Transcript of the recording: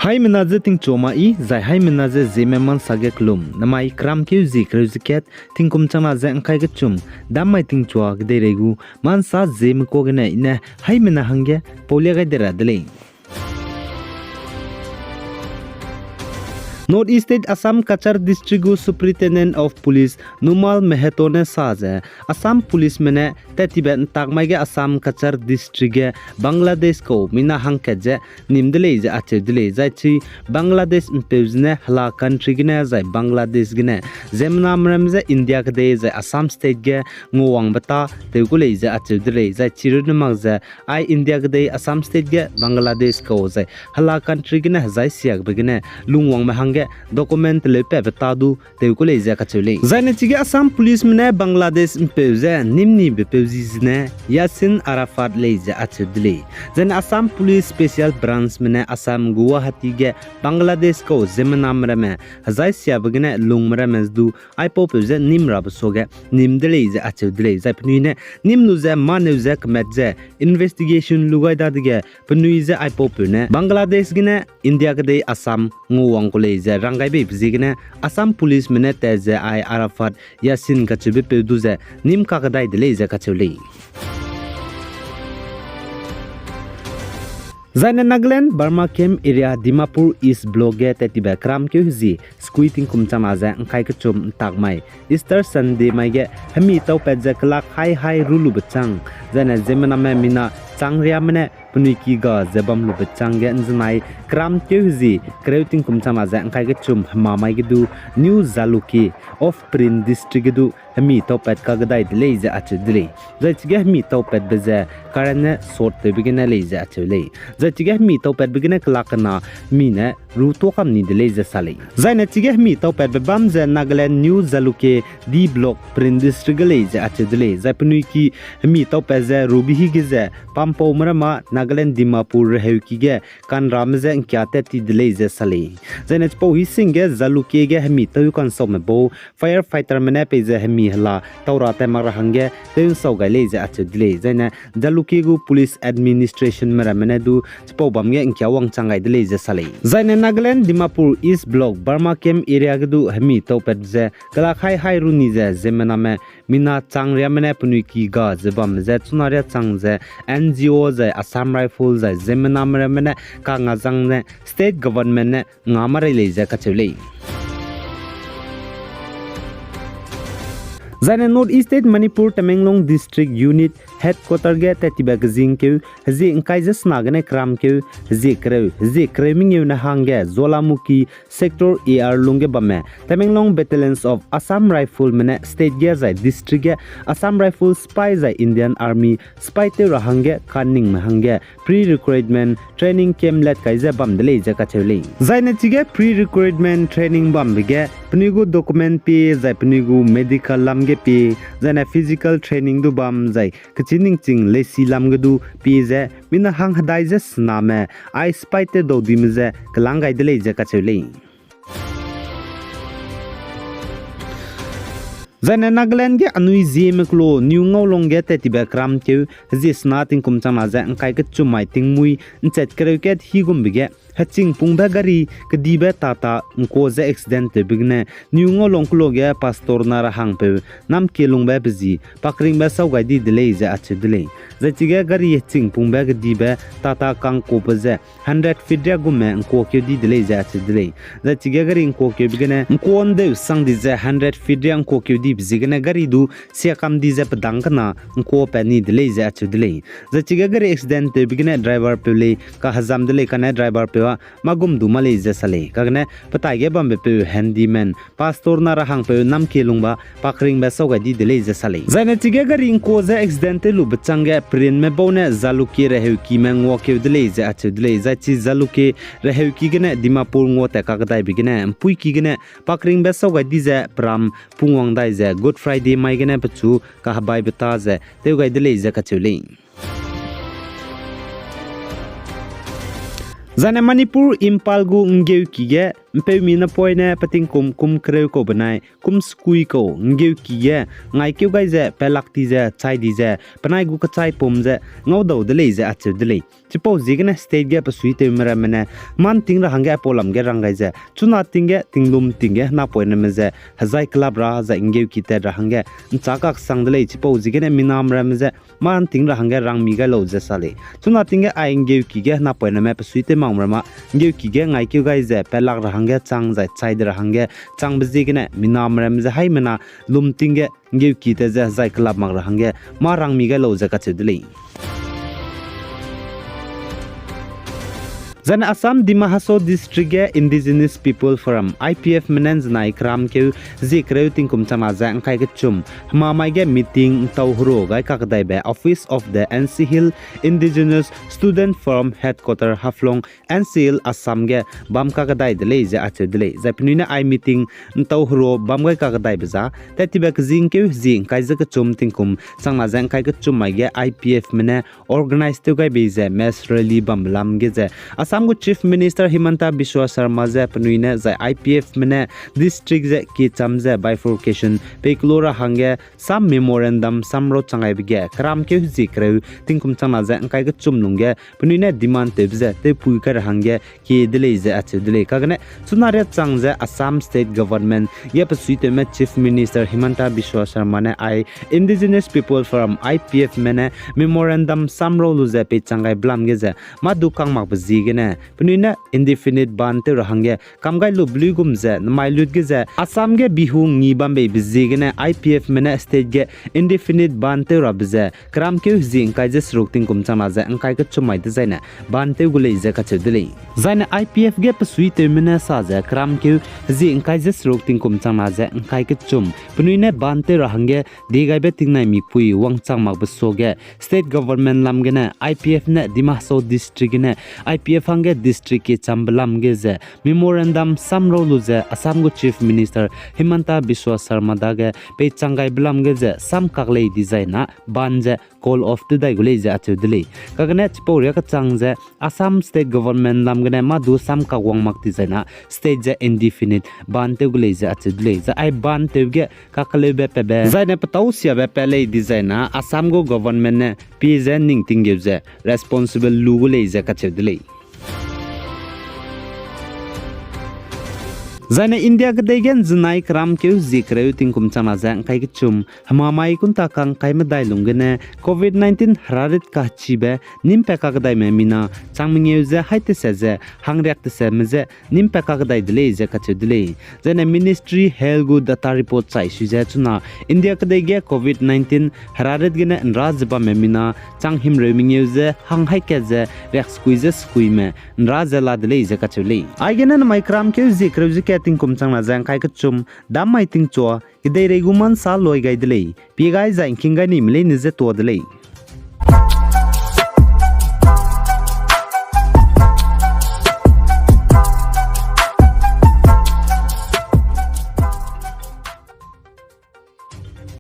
Hai menaze ting choma I zai hai menaze Zeme man sage klum namai kram keu ziket ting kum chana za angkai ge chum damai ting chwa gde regu man sa Zeme ko gene ina hai mena hange polia ga dera dele North East State Assam Kachar District Superintendent of Police Numal Meheto ne saje Assam Police mene tetiben takmai ge Assam Kachar District ge Bangladesh ko mina hangke je nimdele je ache dele jai chi Bangladesh impevne hala country gene jai Bangladesh gene zemna mram je India ke de je Assam State ge ngowang bata tegule je ache dele jai chirun mag je I India ke de Assam State ge Bangladesh ko je hala country gene jai siak begene lungwang me hang document lepe betadu teukule ja kachule zaine chige Assam police mene Bangladesh impeuze nimni bepeuzizne Yasin Arafat leja achudle zaine Assam police special branch mene Assam Guwahati ge Bangladesh ko zemenamrame hazai siabgne lungmrame du aipo peuze nimrab soge nimdele ja achudle zapnuine nimnuze maneuze kmetze investigation lugaida dige pnuize aipo pune Bangladesh gine India ge de Assam nguwang kole rangai be bzigne Assam police mene teze I Arafat Yasin kachube peduze nim kakadai dele ze kachule Zaine Nagaland Burma Camp area Dimapur East Block ge tetiba kram ke huzi squeating kumchama za angkai ke chum takmai Easter Sunday mai ge hami tau pedja klak hai rulu bachang zaine zemena me mina changria mene puniki ga zebam lu bachang ge anjnai kram ke huzi kreuting kumchama za angkai ke chum mamai ge du New Zaluki of Prin district ge du hami tau ped ka gadai dele za ache dele zaichge hami tau ped beze karane sort te bigene le za ache le zaichge hami tau ped bigene klakna mine ruto kam ni dele za sale zaine chige hami tau ped bam za Nagaland New Zaluki D block Prin district le za ache dele zaipnui ki hami tau ped za rubi hi ge za pampo marama Nagaland Dimapur rehki ge kan ramze kyate ti dele za sale zaine chpo hi singe Zaluki ge hami tau kan som bo firefighter mane pe za hami hala taura te mar hange teun so ga le ja ache dile zaina Zaluki gu police administration mera mane du chpo bam ge nkya wang changai dile ja sale zaina Nagaland Dimapur East block Burma Camp area gu du hami to pet je kala hai runi je zemena me mina changria mane punui ki ga jebam je chunaria chang je NGO je Assam Rifle je zemena mera mane ka nga jang ne state government ne ngamare le ja kachule Zaine North East State Manipur Tamenglong District Unit Headquarter ge tetiba gzing ke hazi ingkai je snagane kram ke hazi kreming yuna hange Zolamuki sector AR lungge bamme Tamenglong battalions of Assam Rifle mene state ge zai district ge Assam Rifle spy zai Indian Army spy te rahange kanning mahange pre-recruitment training camp let kai je bam dele je kachele zaine chige pre-recruitment training bam ge pnigu document pe zai pnigu medical lam ge pe zaine physical training du bam zai chining ching lesi lamgadu pize mina hang hadai je sname I spite do dimze klangai dele je kachele Zaine Nagaland ge anui Zeme klo new ngolong ge tetiba kram ke jisna ting kumchama za angkai ke chumai ting mui nchet kreuket higum bige haching pungba gari kedibe tata ko za accident te bigne new ngolong klo ge pastor na rahang pe nam kelung ba bzi pakring ba sau ga di dele za ache dele za chige gari haching pungba kedibe tata kang ko pze 100 feet ya gume ko ke di dele za ache dele za chige gari ko ke bigne ko onde sang di za 100 feet ya ko ke di bzigene gari du sia kam di za padang kana ko pe ni dele za ache dele za chige gari accident te bigne driver pe le ka hazam dele kana driver pe magum du male je sale kagne patai ge bambe pe handyman pastor na rahang pe nam kelungba pakring ba soga di dele je sale zaine chige gari ko za accident lu bachange prin me bone Zaluki rehu ki meng wo ke dele je ache dele za chi Zaluki rehu ki gene Dimapur ngo ta ka gadai bigene pui ki gene pakring ba soga di je pram pungwang dai je Good Friday mai gene pachu ka habai beta je te ga dele je ka chule Zaine Manipur Impal gu ngeu ki ge Mpe mina poine pating kum kreu ko banai kum skui ko ngeu ki ye ngai keu gai je pelak ti je chai di je panai gu ka chai pom je ngau do de le je achu de le chipo jigna state ge pa sui te mera mena man ting ra hanga polam ge rangai je chuna ting ge tinglum ting ge na poine me je hazai club ra za ngeu ki te ra hanga chakak sang de le chipo jigna minam ra me je man ting ra hanga rang mi ga lo je sale chuna ting ge ai ngeu ki ge na poine me pa sui te mang ma ngeu ki ge ngai keu gai je pelak ra hanga chang zai chai de ra hanga chang bzi ge na minam ra me je hai mena lum ting ge ngeu ki te je zai club mang ra hanga ma rang mi ga lo je ka che de le Zan Assam Dimahaso District Indigenous People Forum IPF Menens Nai Kram Keu Zikreu Tingkum Chama Zang Kai Chum Mamai ge meeting Tauhro Gai Kakdai Be Office of the NC Hill Indigenous Student Forum Headquarter Haflong NC Hill Assam ge Bam Kakdai Delay Ze Ache Delay Zapnina I meeting Tauhro Bam Gai Kakdai Beza Tatibak Zing Keu Zing Kai Zaka Chum Tingkum Chama Zang Kai Chum Mai ge IPF Mene Organized to Gai Beze Mass Rally Bam Lam ge Ze Assam Chief Minister Himanta Biswa Sarma ze panuina za IPF mene district ze ki chamze bifurcation peklora hange sam memorandum samro changai bige kram ke huji kreu tingkum chama ze kai ga chumnunge panuina demand tebze te puikar hange ki dile ze ache dile kagne sunare changze Assam state government ye pasuite me Chief Minister Himanta Biswa Sarma ne I indigenous people from IPF mene memorandum samro luze pe changai blamge ze ma dukang mak bji ne Punina Indefinite Bandh Assam Kamgai Lublu Gumze Namailud Gize Assam ge Bihu Nibambe Bizigene IPF Mena State ge Indefinite Bandh Rabze Kram Keu Zing Kaises Rokting Kumchamaze and Kai Chumai Designer Bandh Gule Zakachudili Zine IPF ge Pasuite Mena Saze Kram Keu Zing Kaises Rokting Kumchamaze and Kai Chum Punine Bandh Rahange Digai Beting Nami Pui Wang Changmak Besoge State Government Lamgene IPF ne Dimahaso District ne IPF Hange District ke Chambalam Geze Memorandum Samro Luze Assam go Chief Minister Himanta Biswa Sarma Dage Pe Changai Blam Geze Sam Kaglei Designa Banje Call of the Daiguleze Atudili Kaganet Poria Changze Assam State Government Lamgane Madu Sam Kawang Mak Designa State ze Indefinite Bandh Guleze Atudili Za I Bandh Tevge Kakalebe Pebe Zaine Patausia Bepele Designa Assam go Government Pize Ning Tingevze Responsible Luguleze Kachudili Zane India Gadagan Zanai Kram Keu Zikreu Tingkum Chamazang Kai Chum Hamamai Kunta Kang Kai Madai Lungene COVID-19 Hararit Kachibe Nimpekagdai Memina Changmingeuze Haite Seze Hangriak Semeze Nimpekagdai Delay Zakachu Delay Zane Ministry Health Data Report Sai Shuzatuna India Kadege COVID-19 Hararit Gene and Razba Memina Changhim Remingeuze Hang Haikeze Rex Squeezes Squime Razela Delay Zakachuli I get an my Kram Keu Zikreu ting kum chang na jang kai ka chum dam mai ting cho idei reguman sa loi gai delei pi gai jang king gai ni mle ni je to delei